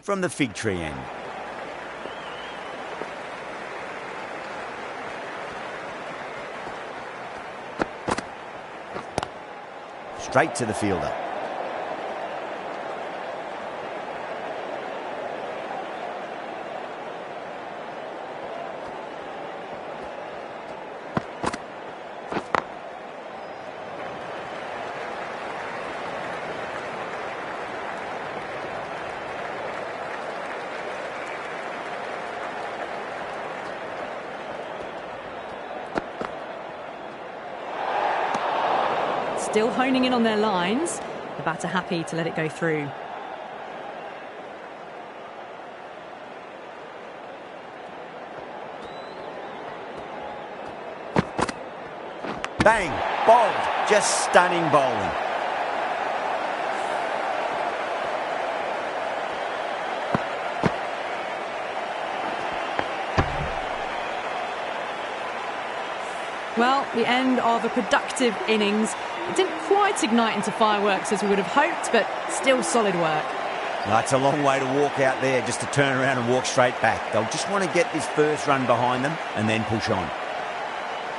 from the fig tree end. Straight to the fielder. Still honing in on their lines. The batter happy to let it go through. Bang! Bowled. Just stunning bowling. Well, the end of a productive innings. It didn't quite ignite into fireworks as we would have hoped, but still solid work. That's a long way to walk out there just to turn around and walk straight back. They'll just want to get this first run behind them and then push on.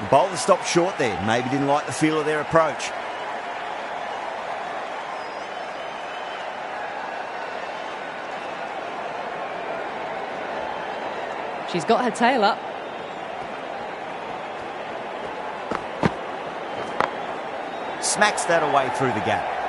The bowler stopped short there. Maybe didn't like the feel of their approach. She's got her tail up. Smacks that away through the gap.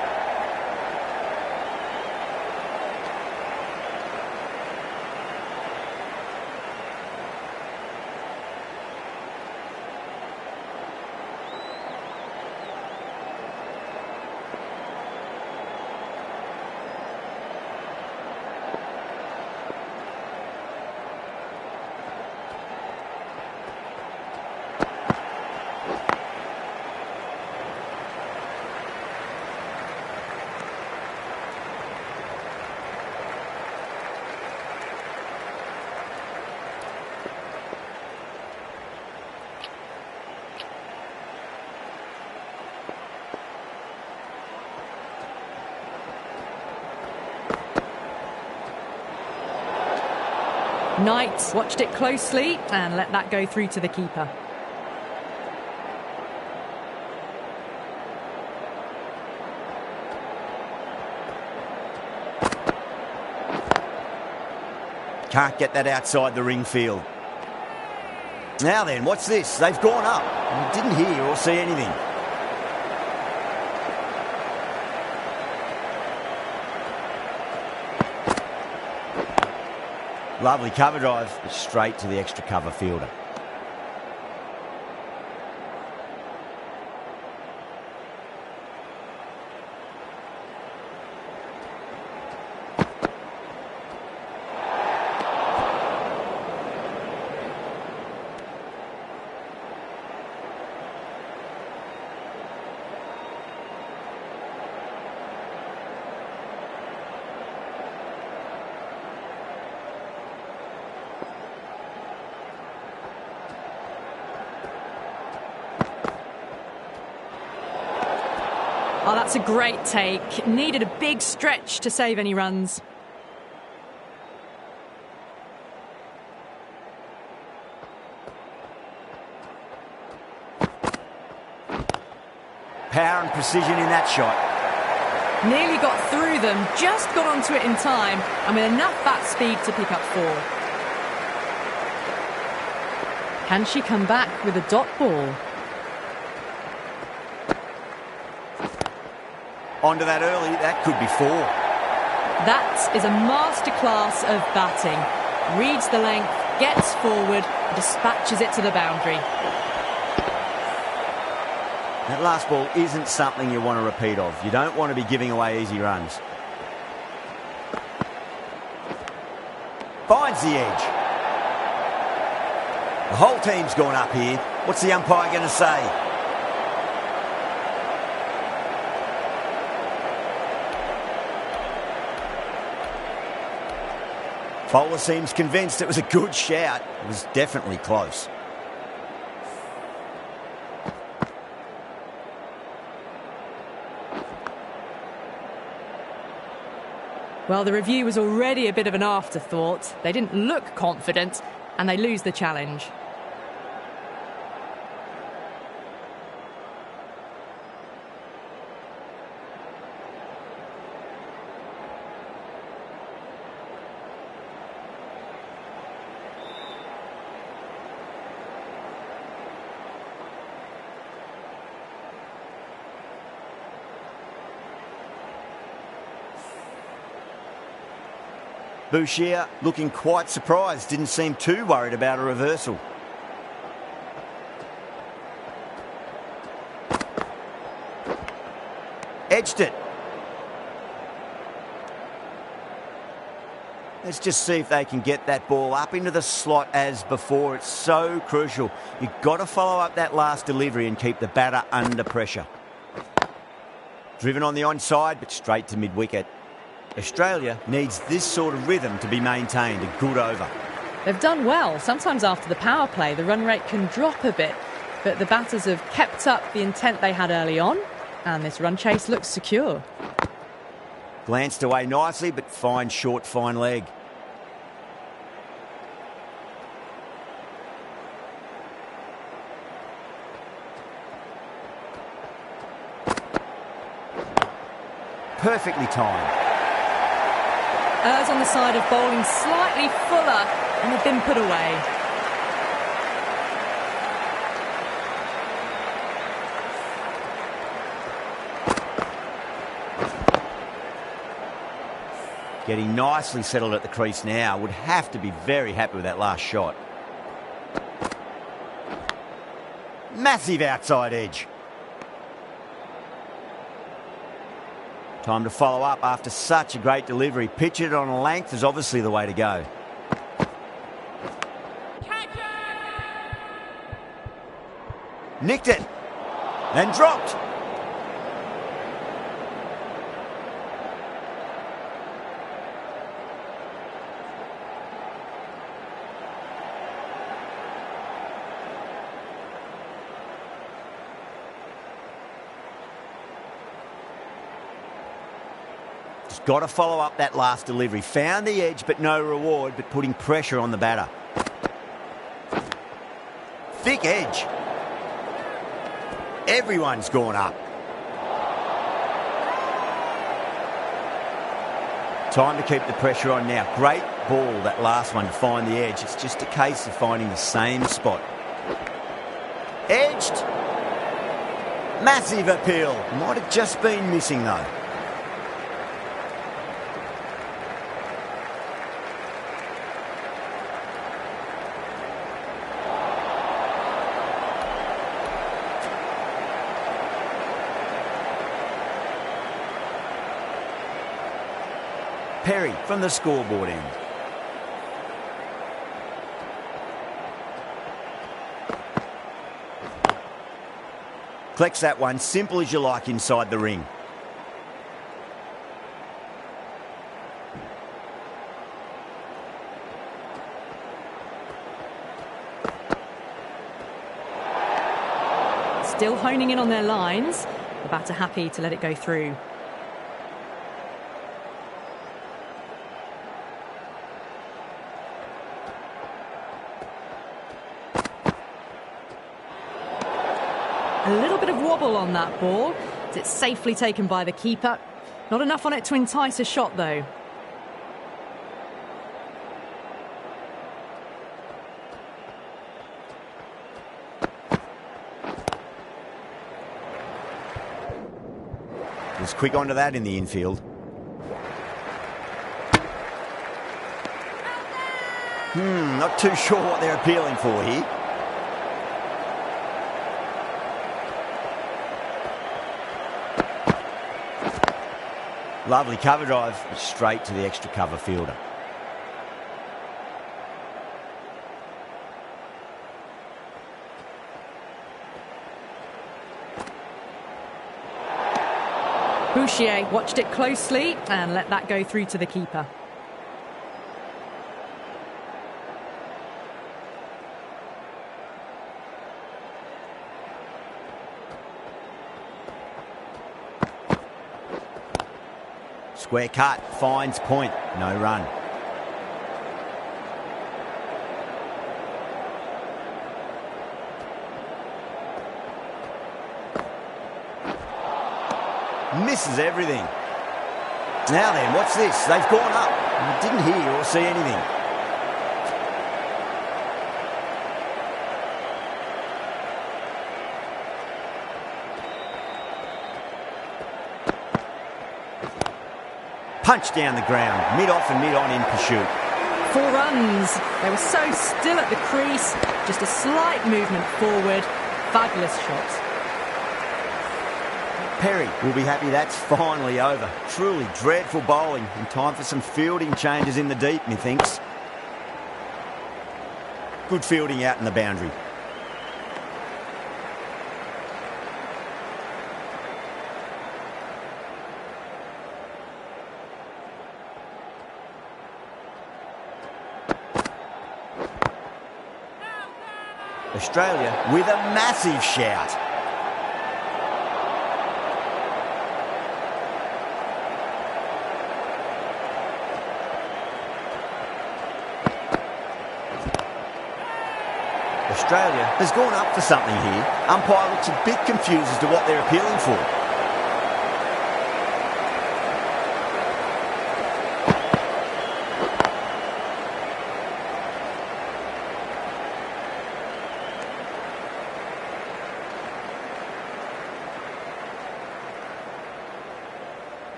Knight watched it closely and let that go through to the keeper. Can't get that outside the ring field. Now then, what's this? They've gone up. I didn't hear or see anything. Lovely cover drive, straight to the extra cover fielder. Oh, that's a great take. Needed a big stretch to save any runs. Power and precision in that shot. Nearly got through them, just got onto it in time, and with enough bat speed to pick up 4. Can she come back with a dot ball? Onto that early, that could be 4. That is a masterclass of batting. Reads the length, gets forward, dispatches it to the boundary. That last ball isn't something you want to repeat of. You don't want to be giving away easy runs. Finds the edge. The whole team's gone up here. What's the umpire going to say? Bowler seems convinced it was a good shout. It was definitely close. Well, the review was already a bit of an afterthought. They didn't look confident, and they lose the challenge. Bouchier looking quite surprised, didn't seem too worried about a reversal. Edged it. Let's just see if they can get that ball up into the slot as before. It's so crucial. You've got to follow up that last delivery and keep the batter under pressure. Driven on the onside, but straight to mid-wicket. Australia needs this sort of rhythm to be maintained. A good over. They've done well. Sometimes after the power play, the run rate can drop a bit, but the batters have kept up the intent they had early on, and this run chase looks secure. Glanced away nicely, but fine short, fine leg. Perfectly timed. Errs on the side of bowling slightly fuller, and they've been put away. Getting nicely settled at the crease now. Would have to be very happy with that last shot. Massive outside edge. Time to follow up after such a great delivery. Pitch it on a length is obviously the way to go. Nicked it. Then dropped. Just got to follow up that last delivery. Found the edge, but no reward, but putting pressure on the batter. Thick edge. Everyone's gone up. Time to keep the pressure on now. Great ball, that last one, to find the edge. It's just a case of finding the same spot. Edged. Massive appeal. Might have just been missing though. Perry from the scoreboard end. Collects that one, simple as you like, inside the ring. Still honing in on their lines. The batter happy to let it go through. A little bit of wobble on that ball. It's safely taken by the keeper. Not enough on it to entice a shot, though. Was quick onto that in the infield. Not too sure what they're appealing for here. Lovely cover drive, straight to the extra cover fielder. Bouchier watched it closely and let that go through to the keeper. Square cut, finds point, no run. Misses everything. Now then, what's this? They've gone up. I didn't hear or see anything. Punch down the ground, mid-off and mid-on in pursuit. 4 runs. They were so still at the crease. Just a slight movement forward. Fabulous shot. Perry will be happy that's finally over. Truly dreadful bowling and time for some fielding changes in the deep, methinks. Good fielding out in the boundary. Australia with a massive shout. Australia has gone up for something here. Umpire looks a bit confused as to what they're appealing for.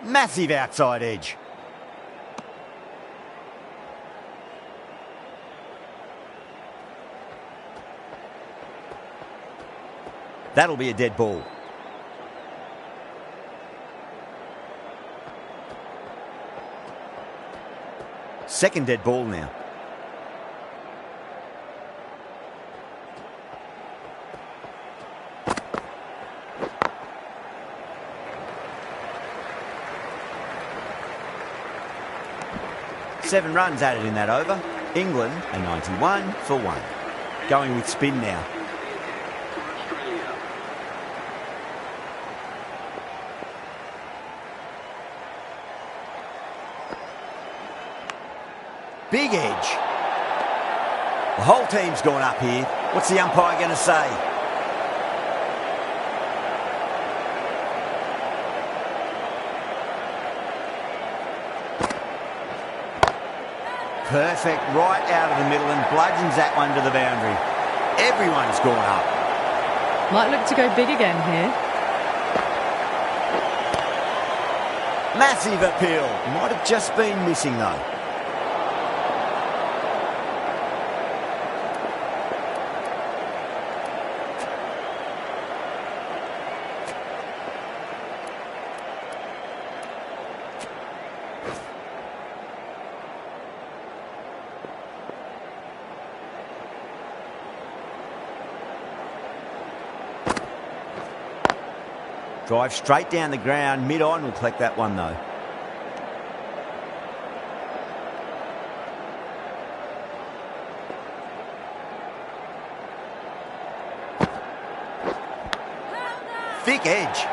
Massive outside edge. That'll be a dead ball. Second dead ball now. Seven runs added in that over. England a 91 for 1. Going with spin now. Big edge. The whole team's gone up here. What's the umpire going to say? Perfect, right out of the middle and bludgeons that one to the boundary. Everyone's gone up. Might look to go big again here. Massive appeal. Might have just been missing though. Drive straight down the ground, mid-on will collect that one though. Thick edge.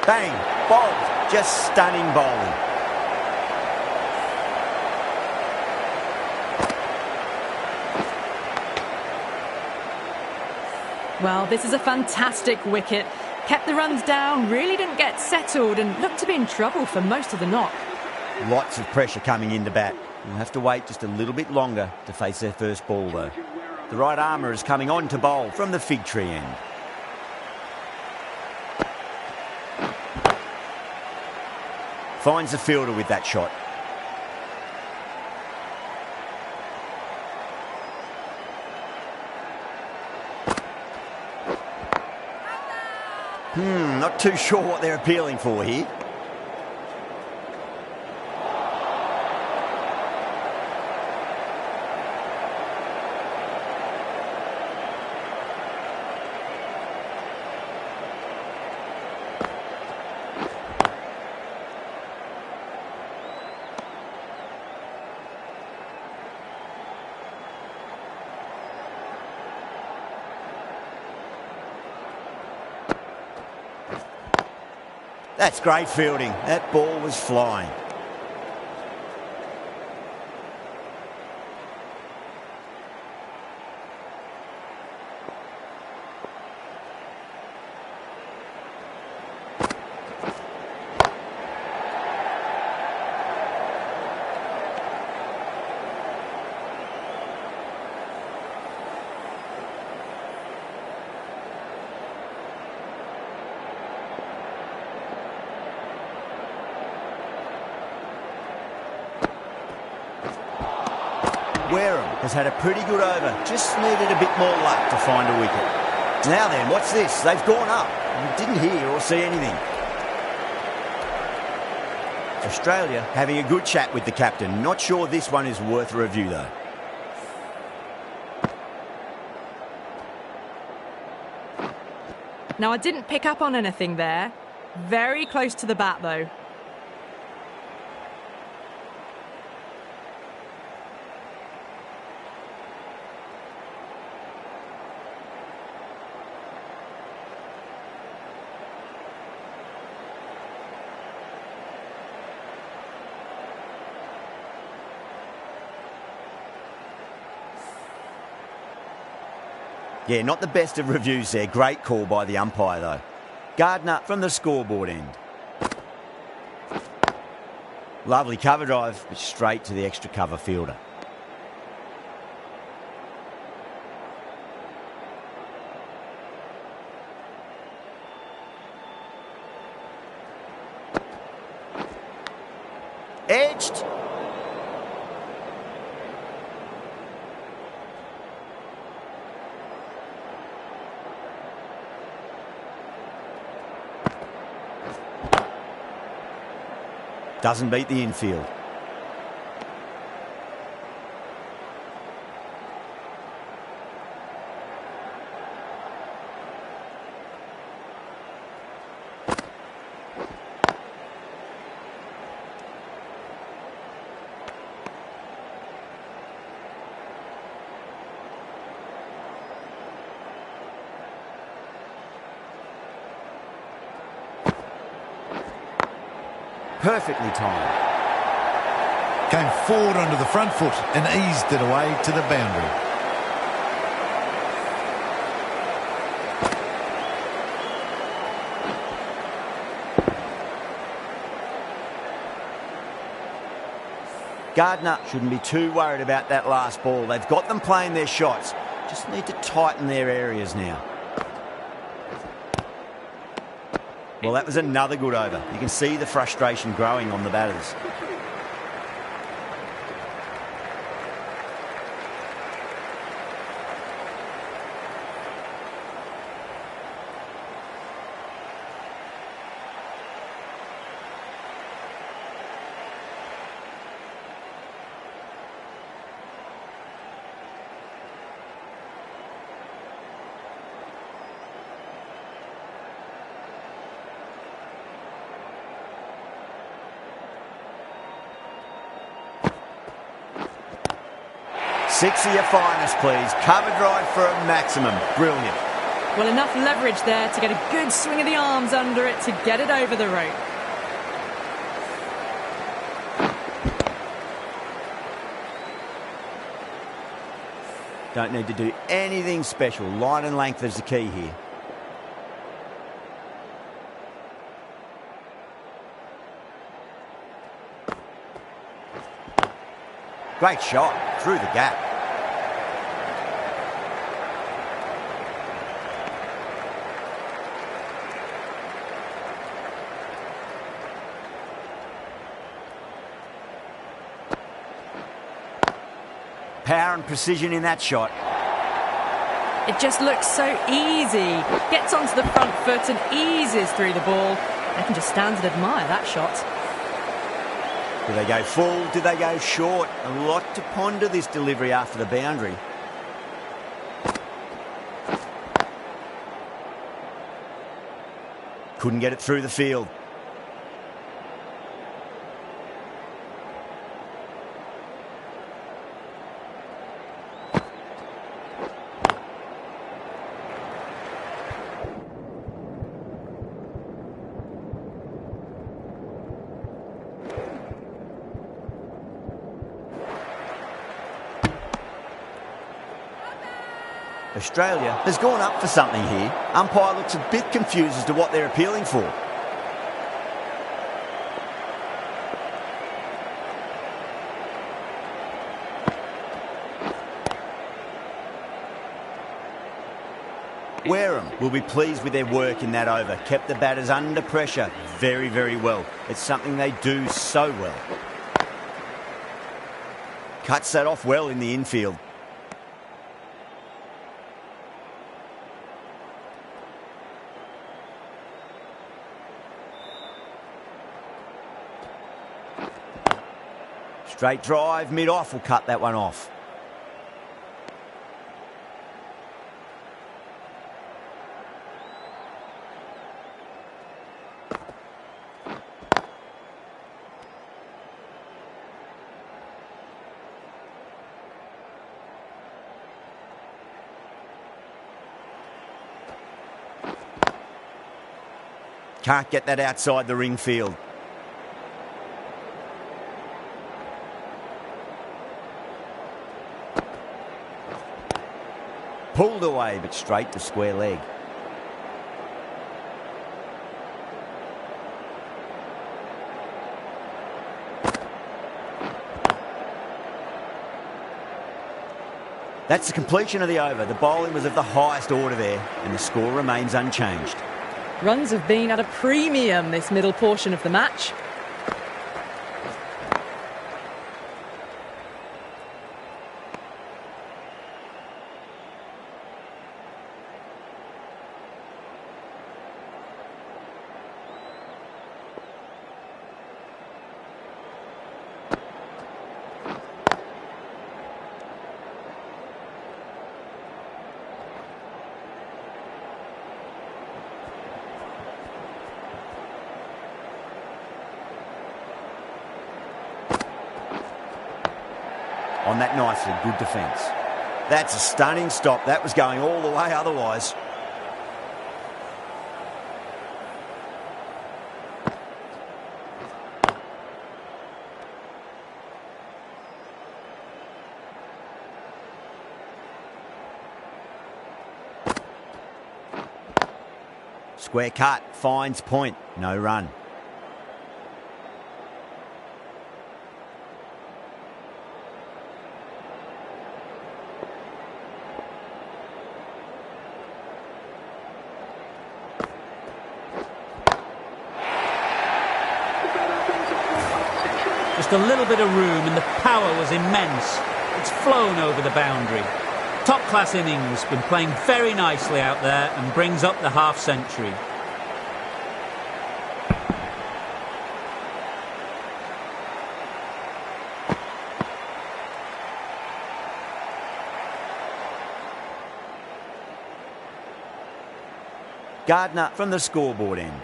Bang, bowled, just stunning bowling. Well, this is a fantastic wicket. Kept the runs down, really didn't get settled and looked to be in trouble for most of the knock. Lots of pressure coming in to bat. We'll have to wait just a little bit longer to face their first ball though. The right armour is coming on to bowl from the fig tree end. Finds the fielder with that shot. Not too sure what they're appealing for here. That's great fielding. That ball was flying. Wareham has had a pretty good over, just needed a bit more luck to find a wicket. Now then, what's this? They've gone up. We didn't hear or see anything. Australia having a good chat with the captain. Not sure this one is worth a review though. Now, I didn't pick up on anything there. Very close to the bat though. Yeah, not the best of reviews there. Great call by the umpire, though. Gardner from the scoreboard end. Lovely cover drive, but straight to the extra cover fielder. Edged. Doesn't beat the infield. Perfectly timed. Came forward onto the front foot and eased it away to the boundary. Gardner shouldn't be too worried about that last ball. They've got them playing their shots. Just need to tighten their areas now. Well, that was another good over. You can see the frustration growing on the batters. Six of your finest, please. Cover drive for a maximum. Brilliant. Well, enough leverage there to get a good swing of the arms under it to get it over the rope. Don't need to do anything special. Line and length is the key here. Great shot through the gap. Power and precision in that shot. It just looks so easy. Gets onto the front foot and eases through the ball. They can just stand and admire that shot. Do they go full? Do they go short? A lot to ponder this delivery after the boundary. Couldn't get it through the field. Australia has gone up for something here. Umpire looks a bit confused as to what they're appealing for. Wareham will be pleased with their work in that over. Kept the batters under pressure very, very well. It's something they do so well. Cuts that off well in the infield. Straight drive, mid-off will cut that one off. Can't get that outside the ring field. Pulled away, but straight to square leg. That's the completion of the over. The bowling was of the highest order there, and the score remains unchanged. Runs have been at a premium this middle portion of the match. On that nicely, good defence. That's a stunning stop. That was going all the way otherwise. Square cut, finds point, no run. Just a little bit of room and the power was immense. It's flown over the boundary. Top-class innings, been playing very nicely out there and brings up the half-century. Gardner from the scoreboard end.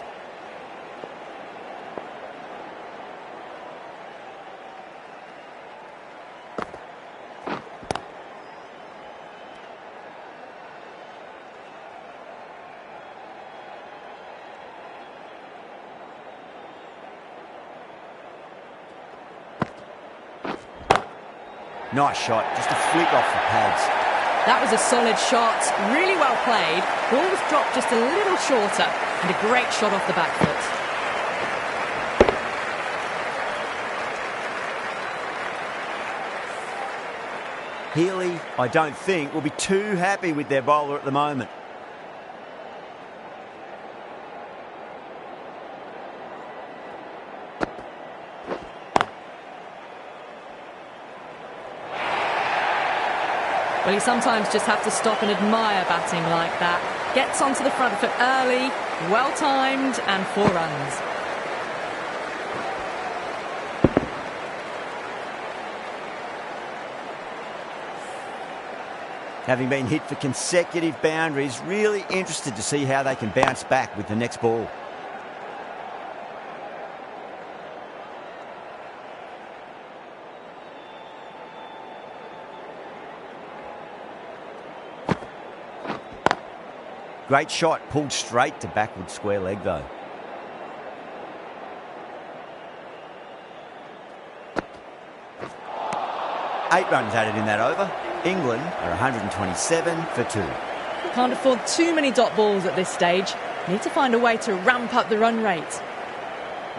Nice shot, just a flick off the pads. That was a solid shot, really well played. Ball was dropped just a little shorter and a great shot off the back foot. Healy, I don't think, will be too happy with their bowler at the moment. Well, you sometimes just have to stop and admire batting like that. Gets onto the front foot early, well-timed, and 4 runs. Having been hit for consecutive boundaries, really interested to see how they can bounce back with the next ball. Great shot, pulled straight to backward square leg though. Eight runs added in that over. England are 127 for 2. Can't afford too many dot balls at this stage. Need to find a way to ramp up the run rate.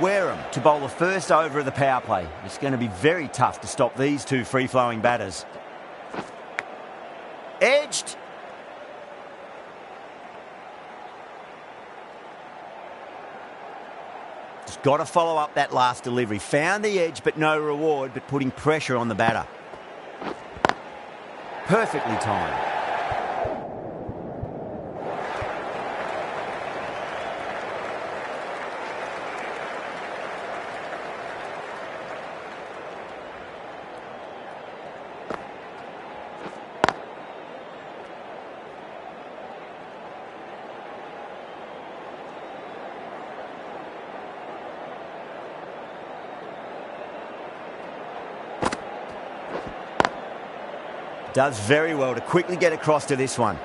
Wareham to bowl the first over of the power play. It's going to be very tough to stop these two free-flowing batters. Edged. Just got to follow up that last delivery. Found the edge, but no reward, but putting pressure on the batter. Perfectly timed. Does very well to quickly get across to this one.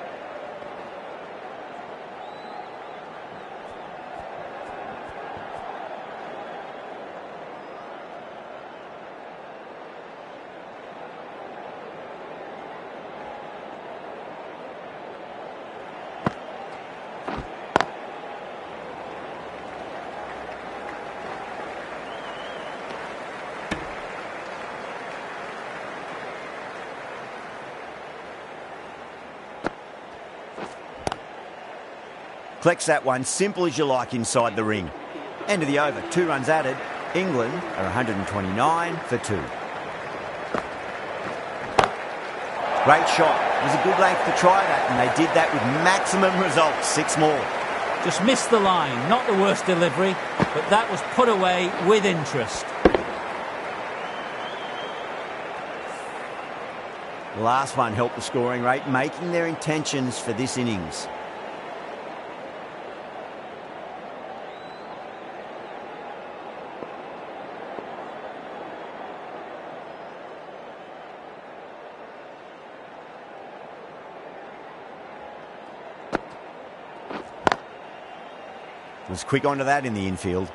Collects that one, simple as you like inside the ring. End of the over, 2 runs added. England are 129 for 2. Great shot. It was a good length to try that, and they did that with maximum results. 6 more. Just missed the line, not the worst delivery, but that was put away with interest. The last one helped the scoring rate, making their intentions for this innings. Was quick onto that in the infield.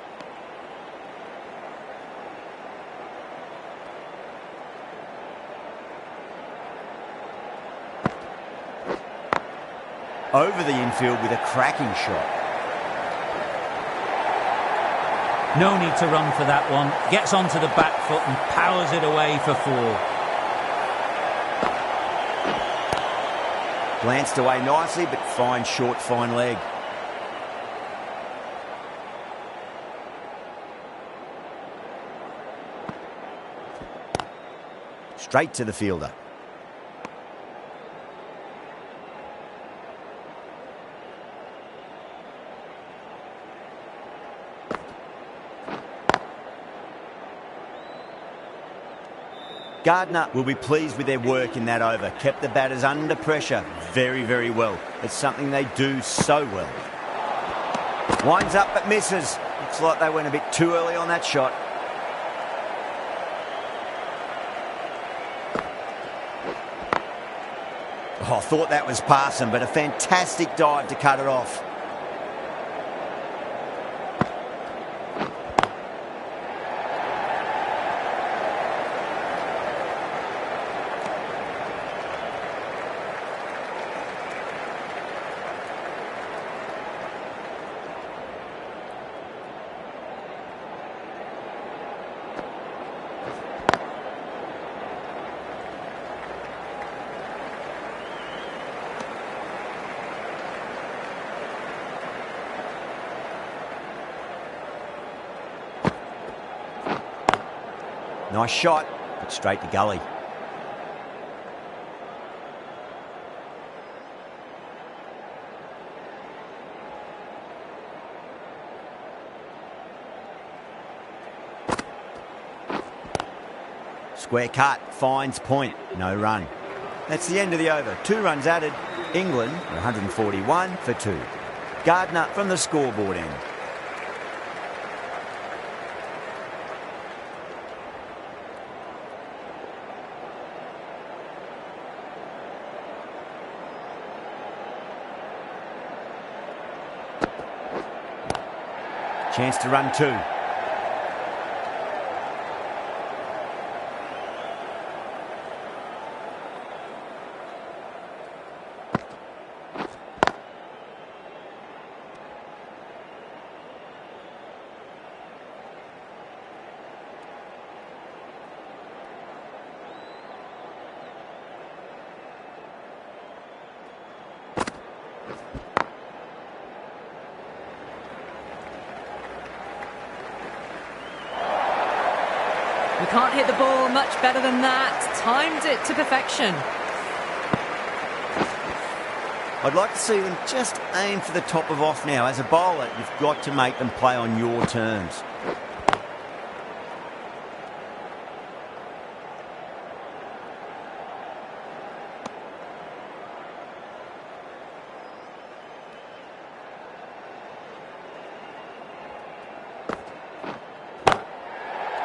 Over the infield with a cracking shot. No need to run for that one. Gets onto the back foot and powers it away for 4. Glanced away nicely, but fine short, fine leg. Straight to the fielder. Gardner will be pleased with their work in that over. Kept the batters under pressure very, very well. It's something they do so well. Winds up but misses. Looks like they went a bit too early on that shot. Oh, I thought that was passing, but a fantastic dive to cut it off. Nice shot, but straight to gully. Square cut, finds point, no run. That's the end of the over. 2 runs added. England 141 for 2. Gardner from the scoreboard end. Chance to run 2. You can't hit the ball much better than that. Timed it to perfection. I'd like to see them just aim for the top of off now. As a bowler, you've got to make them play on your terms.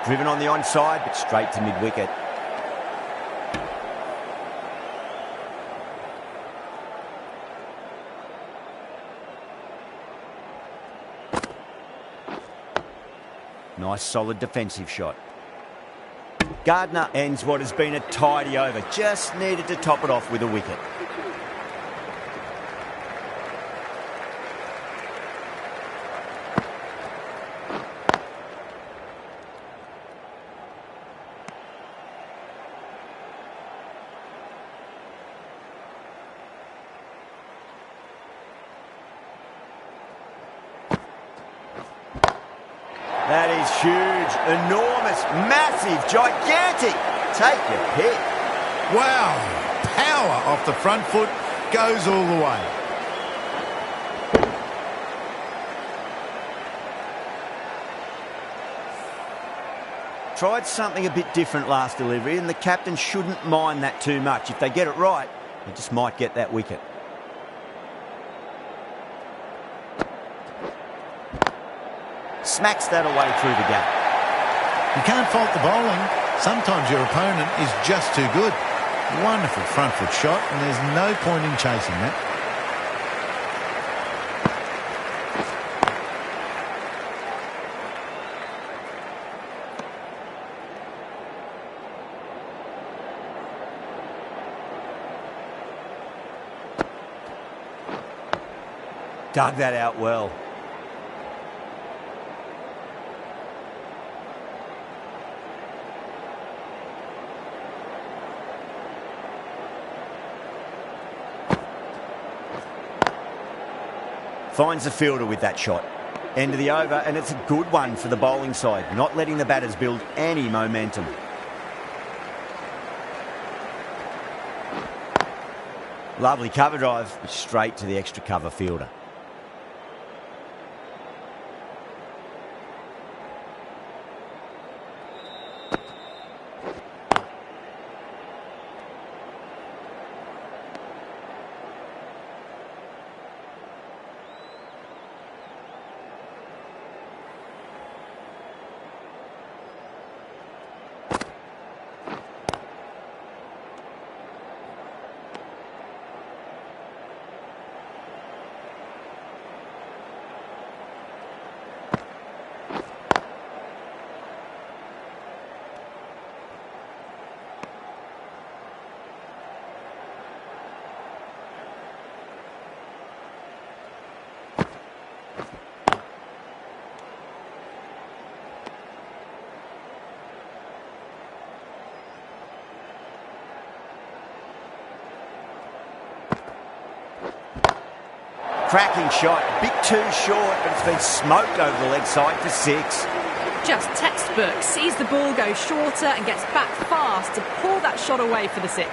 Driven on the onside, but straight to mid-wicket. Nice solid defensive shot. Gardner ends what has been a tidy over. Just needed to top it off with a wicket. That is huge, enormous, massive, gigantic. Take your pick. Wow, power off the front foot, goes all the way. Tried something a bit different last delivery, and the captain shouldn't mind that too much. If they get it right, they just might get that wicket. Smacks that away through the gap. You can't fault the bowling. Sometimes your opponent is just too good. Wonderful front foot shot, and there's no point in chasing that. Dug that out well. Finds the fielder with that shot. End of the over, and it's a good one for the bowling side, not letting the batters build any momentum. Lovely cover drive, straight to the extra cover fielder. Cracking shot, bit too short, but it's been smoked over the leg side for 6. Just textbook. Sees the ball go shorter and gets back fast to pull that shot away for the 6.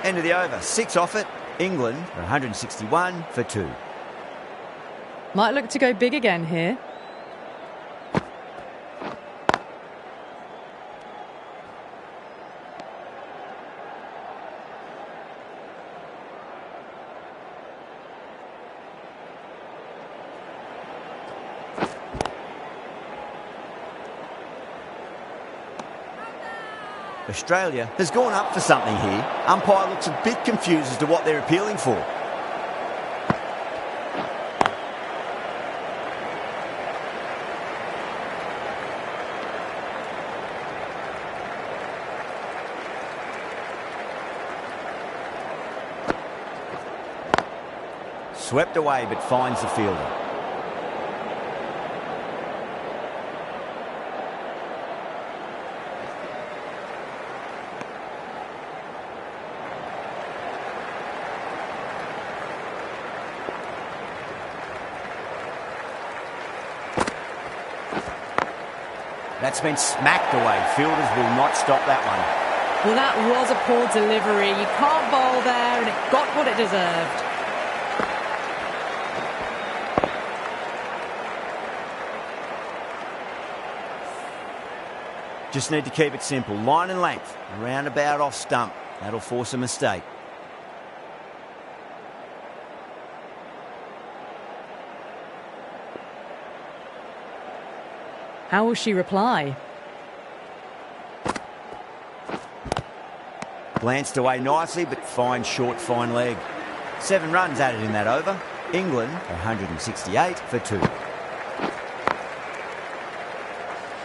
End of the over. 6 off it. England 161 for 2. Might look to go big again here. Australia has gone up for something here. Umpire looks a bit confused as to what they're appealing for. Swept away but finds the fielder. That's been smacked away. Fielders will not stop that one. Well, that was a poor delivery. You can't bowl there, and it got what it deserved. Just need to keep it simple. Line and length. Around about off stump. That'll force a mistake. How will she reply? Glanced away nicely, but fine short, fine leg. 7 runs added in that over. England 168 for 2.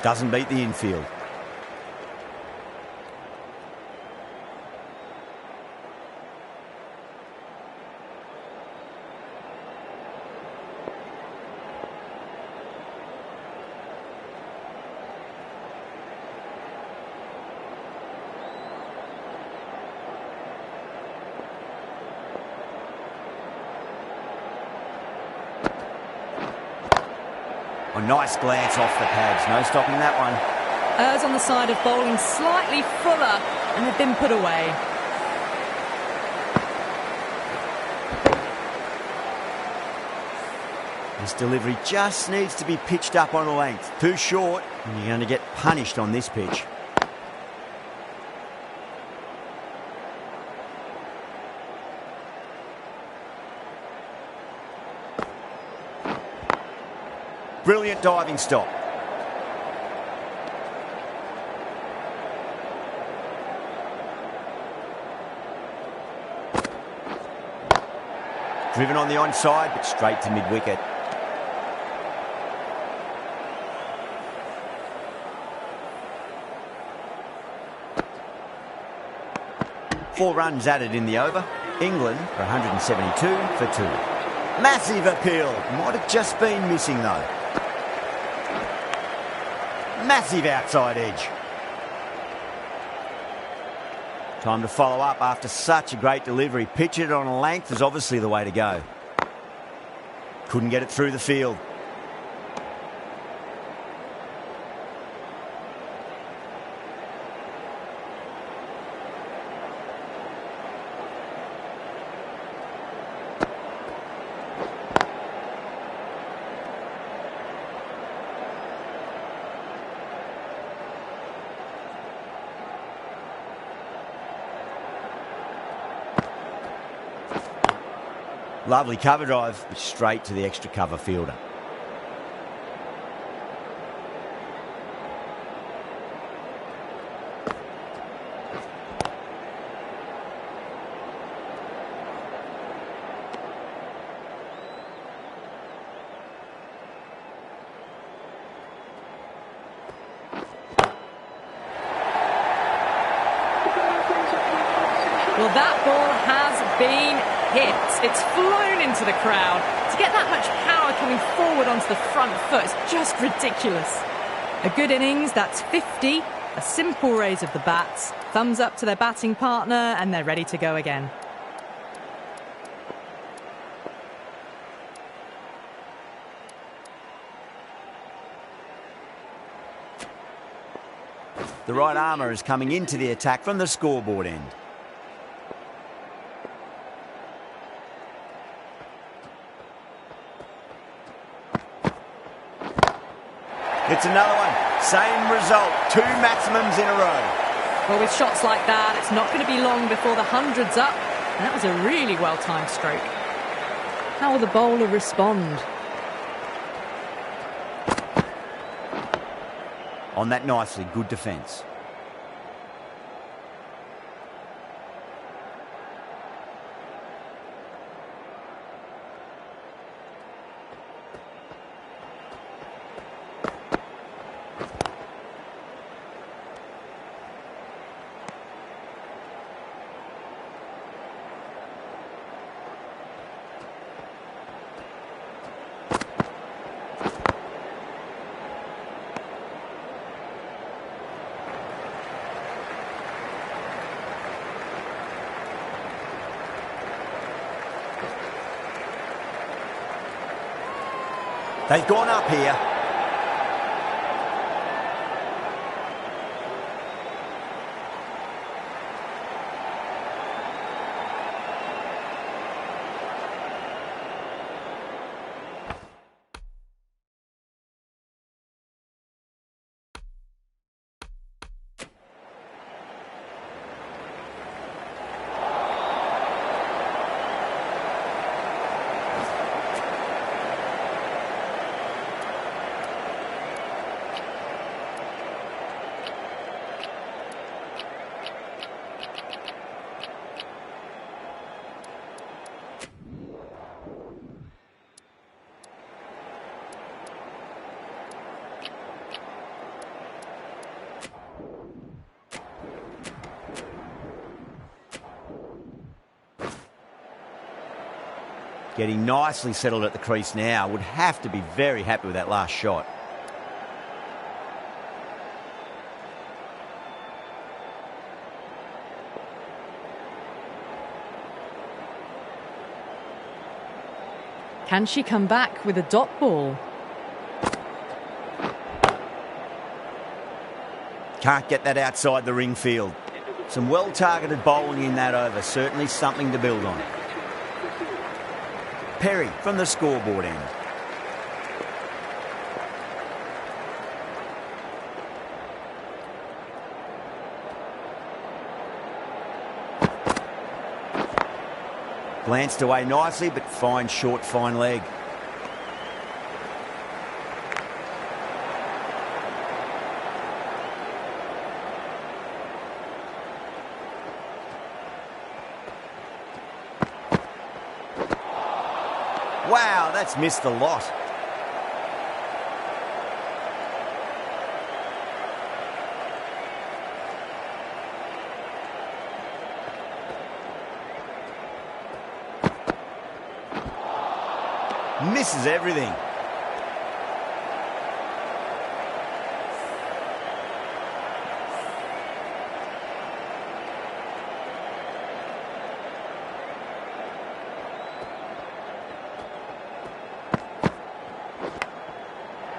Doesn't beat the infield. A nice glance off the pads. No stopping that one. Errs on the side of bowling slightly fuller, and they've been put away. This delivery just needs to be pitched up on a length. Too short, and you're going to get punished on this pitch. Brilliant diving stop. Driven on the onside, but straight to mid-wicket. Four runs added in the over. England for 172 for 2. Massive appeal. Might have just been missing though. Massive outside edge. Time to follow up after such a great delivery. Pitch it on a length is obviously the way to go. Couldn't get it through the field. Lovely cover drive, but straight to the extra cover fielder. Well, that ball has been hit. It's flown into the crowd. To get that much power coming forward onto the front foot is just ridiculous. A good innings, that's 50. A simple raise of the bats. Thumbs up to their batting partner, and they're ready to go again. The right armour is coming into the attack from the scoreboard end. It's another one. Same result. 2 maximums in a row. Well, with shots like that, it's not going to be long before the 100's up. And that was a really well-timed stroke. How will the bowler respond? On that nicely. Good defence. They've gone up here. Getting nicely settled at the crease now. Would have to be very happy with that last shot. Can she come back with a dot ball? Can't get that outside the ring field. Some well-targeted bowling in that over. Certainly something to build on. Perry from the scoreboard end. Glanced away nicely, but fine short, fine leg. Wow, that's missed a lot. Misses everything.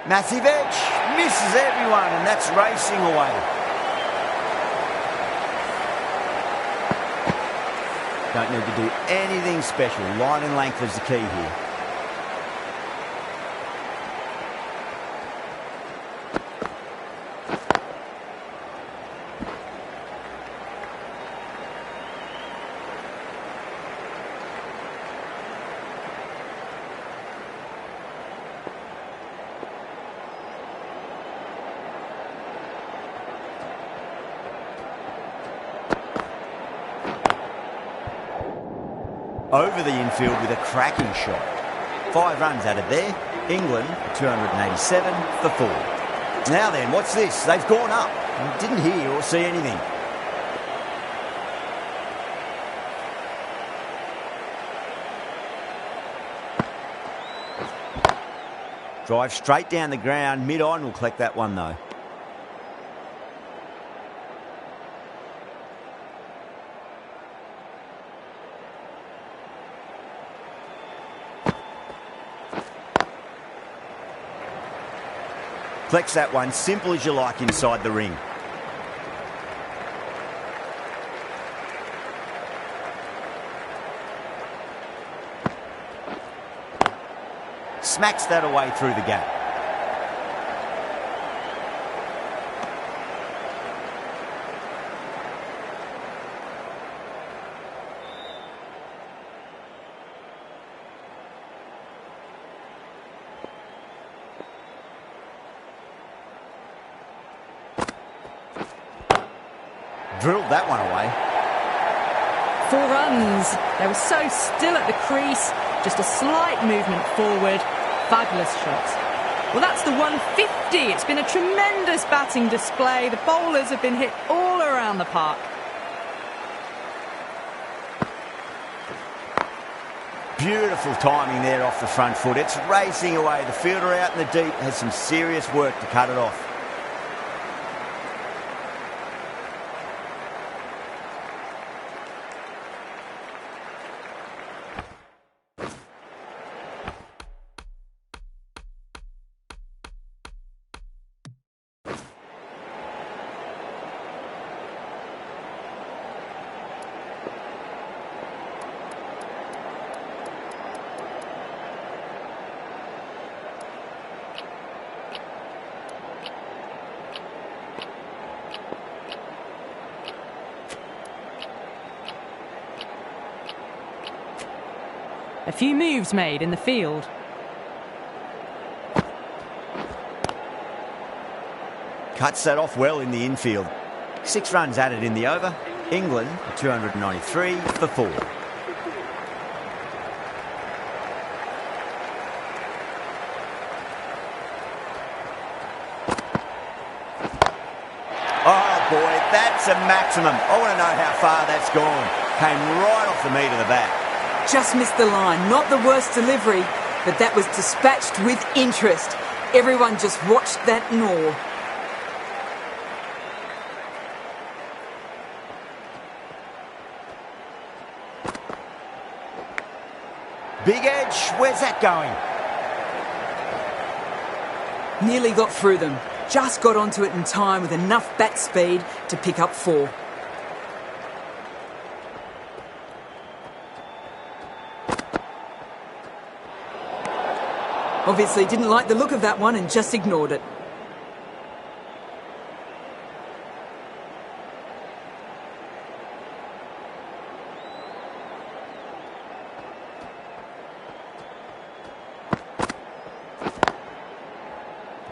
Massive edge, misses everyone, and that's racing away. Don't need to do anything special. Line and length is the key here. Over the infield with a cracking shot. 5 runs added there. England 287 for 4. Now then, what's this? They've gone up. Didn't hear or see anything. Drive straight down the ground. Mid-on will collect that one though. Flex that one, simple as you like inside the ring. Smacks that away through the gap. Drilled that one away. 4 runs. They were so still at the crease. Just a slight movement forward. Fabulous shot. Well, that's the 150. It's been a tremendous batting display. The bowlers have been hit all around the park. Beautiful timing there off the front foot. It's racing away. The fielder out in the deep has some serious work to cut it off. A few moves made in the field. Cuts that off well in the infield. 6 runs added in the over. England 293 for 4. Oh boy, that's a maximum. I want to know how far that's gone. Came right off the meat of the bat. Just missed the line. Not the worst delivery, but that was dispatched with interest. Everyone just watched that gnaw. Big edge, where's that going? Nearly got through them. Just got onto it in time with enough bat speed to pick up 4. Obviously didn't like the look of that one and just ignored it.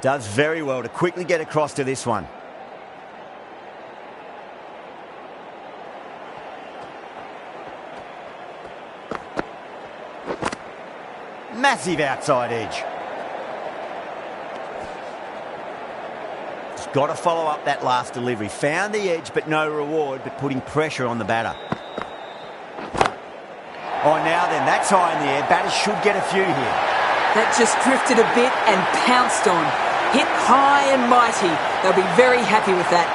Does very well to quickly get across to this one. Massive outside edge. Just got to follow up that last delivery. Found the edge, but no reward, but putting pressure on the batter. Oh, now then, that's high in the air. Batters should get a few here. That just drifted a bit and pounced on. Hit high and mighty. They'll be very happy with that.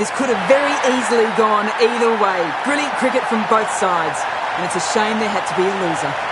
This could have very easily gone either way. Brilliant cricket from both sides. And it's a shame there had to be a loser.